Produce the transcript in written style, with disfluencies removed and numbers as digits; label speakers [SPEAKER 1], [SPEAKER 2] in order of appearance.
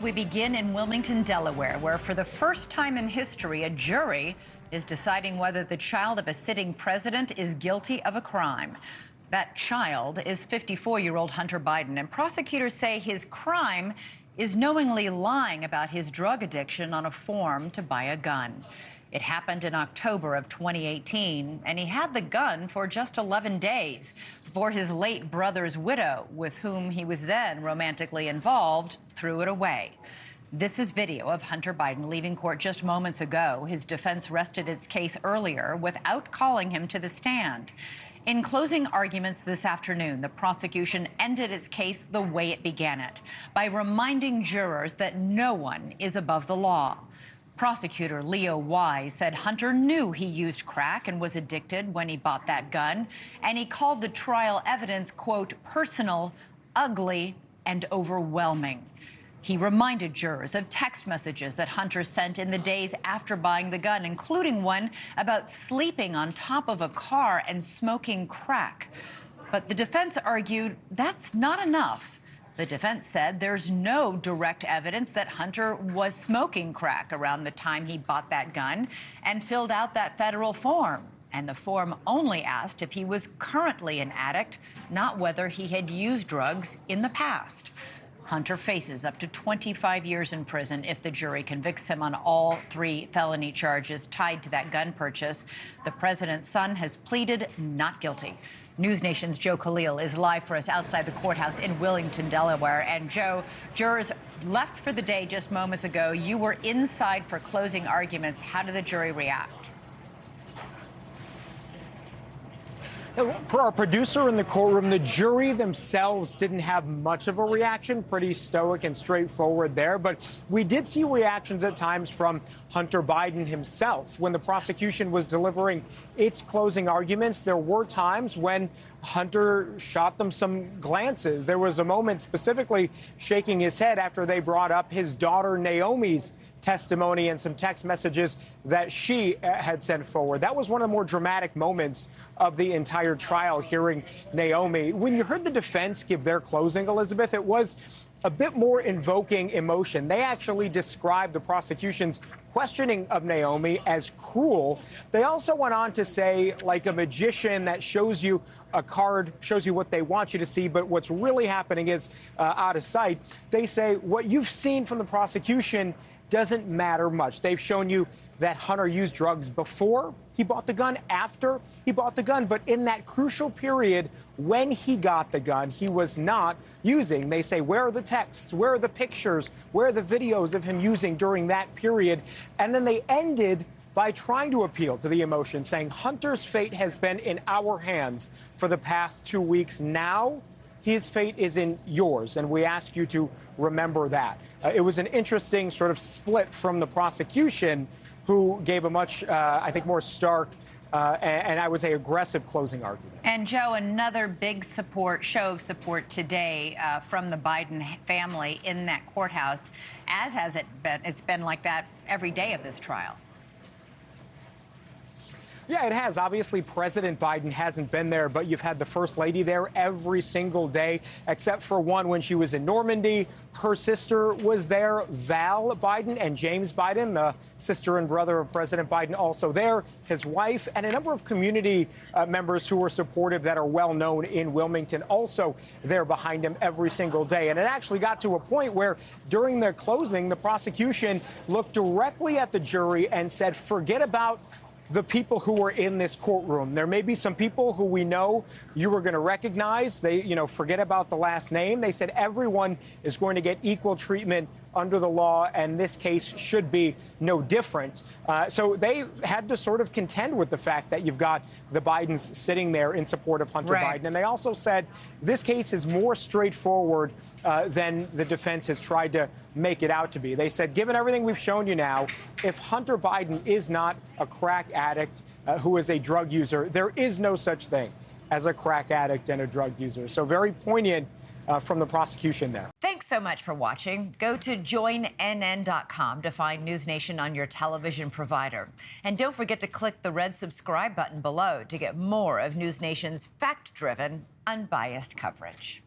[SPEAKER 1] We begin in Wilmington, Delaware, where for the first time in history, a jury is deciding whether the child of a sitting president is guilty of a crime. That child is 54-year-old Hunter Biden, and prosecutors say his crime is knowingly lying about his drug addiction on a form to buy a gun. It happened in October of 2018, and he had the gun for just 11 days before his late brother's widow, with whom he was then romantically involved, threw it away. This is video of Hunter Biden leaving court just moments ago. His defense rested its case earlier without calling him to the stand. In closing arguments this afternoon, the prosecution ended its case the way it began it, by reminding jurors that no one is above the law. Prosecutor Leo Wise said Hunter knew he used crack and was addicted when he bought that gun, and he called the trial evidence, quote, personal, ugly, and overwhelming. He reminded jurors of text messages that Hunter sent in the days after buying the gun, including one about sleeping on top of a car and smoking crack. But the defense argued that's not enough. The defense said there's no direct evidence that Hunter was smoking crack around the time he bought that gun and filled out that federal form. And the form only asked if he was currently an addict, not whether he had used drugs in the past. Hunter faces up to 25 years in prison if the jury convicts him on all 3 felony charges tied to that gun purchase. The president's son has pleaded not guilty. NewsNation's Joe Khalil is live for us outside the courthouse in Wilmington, Delaware. And Joe, jurors left for the day just moments ago. You were inside for closing arguments. How did the jury react?
[SPEAKER 2] For our producer in the courtroom, the jury themselves didn't have much of a reaction, pretty stoic and straightforward there. But we did see reactions at times from Hunter Biden himself. When the prosecution was delivering its closing arguments, there were times when Hunter shot them some glances. There was a moment specifically shaking his head after they brought up his daughter Naomi's testimony and some text messages that she had sent forward. That was one of the more dramatic moments of the entire trial, hearing Naomi. When you heard the defense give their closing, Elizabeth, it was a bit more invoking emotion. They actually described the prosecution's questioning of Naomi as cruel. They also went on to say, like a magician that shows you a card, shows you what they want you to see, but what's really happening is out of sight. They say what you've seen from the prosecution doesn't matter much. They've shown you that Hunter used drugs before he bought the gun, after he bought the gun, but in that crucial period when he got the gun, he was not using. They say, where are the texts? Where are the pictures? Where are the videos of him using during that period? And then they ended by trying to appeal to the emotion, saying Hunter's fate has been in our hands for the past 2 weeks. Now his fate is in yours, and we ask you to remember that. It was an interesting sort of split from the prosecution, who gave a much, I think, more stark and I would say aggressive closing argument.
[SPEAKER 1] And Joe, another big show of support today from the Biden family in that courthouse, as has it been. It's been like that every day of this trial.
[SPEAKER 2] Yeah, it has. Obviously, President Biden hasn't been there, but you've had the First Lady there every single day, except for one when she was in Normandy. Her sister was there, Val Biden, and James Biden, the sister and brother of President Biden, also there, his wife, and a number of community members who were supportive that are well known in Wilmington, also there behind him every single day. And it actually got to a point where during the closing, the prosecution looked directly at the jury and said, forget about the people who were in this courtroom. There may be some people who we know you were going to recognize. They, forget about the last name. They said everyone is going to get equal treatment under the law, and this case should be no different. So they had to sort of contend with the fact that you've got the Bidens sitting there in support of Hunter Biden. And they also said this case is more straightforward than the defense has tried to make it out to be. They said, given everything we've shown you now, if Hunter Biden is not a crack addict who is a drug user, there is no such thing as a crack addict and a drug user. So very poignant from the prosecution there.
[SPEAKER 1] Thanks so much for watching. Go to joinnn.com to find NewsNation on your television provider. And don't forget to click the red subscribe button below to get more of NewsNation's fact-driven, unbiased coverage.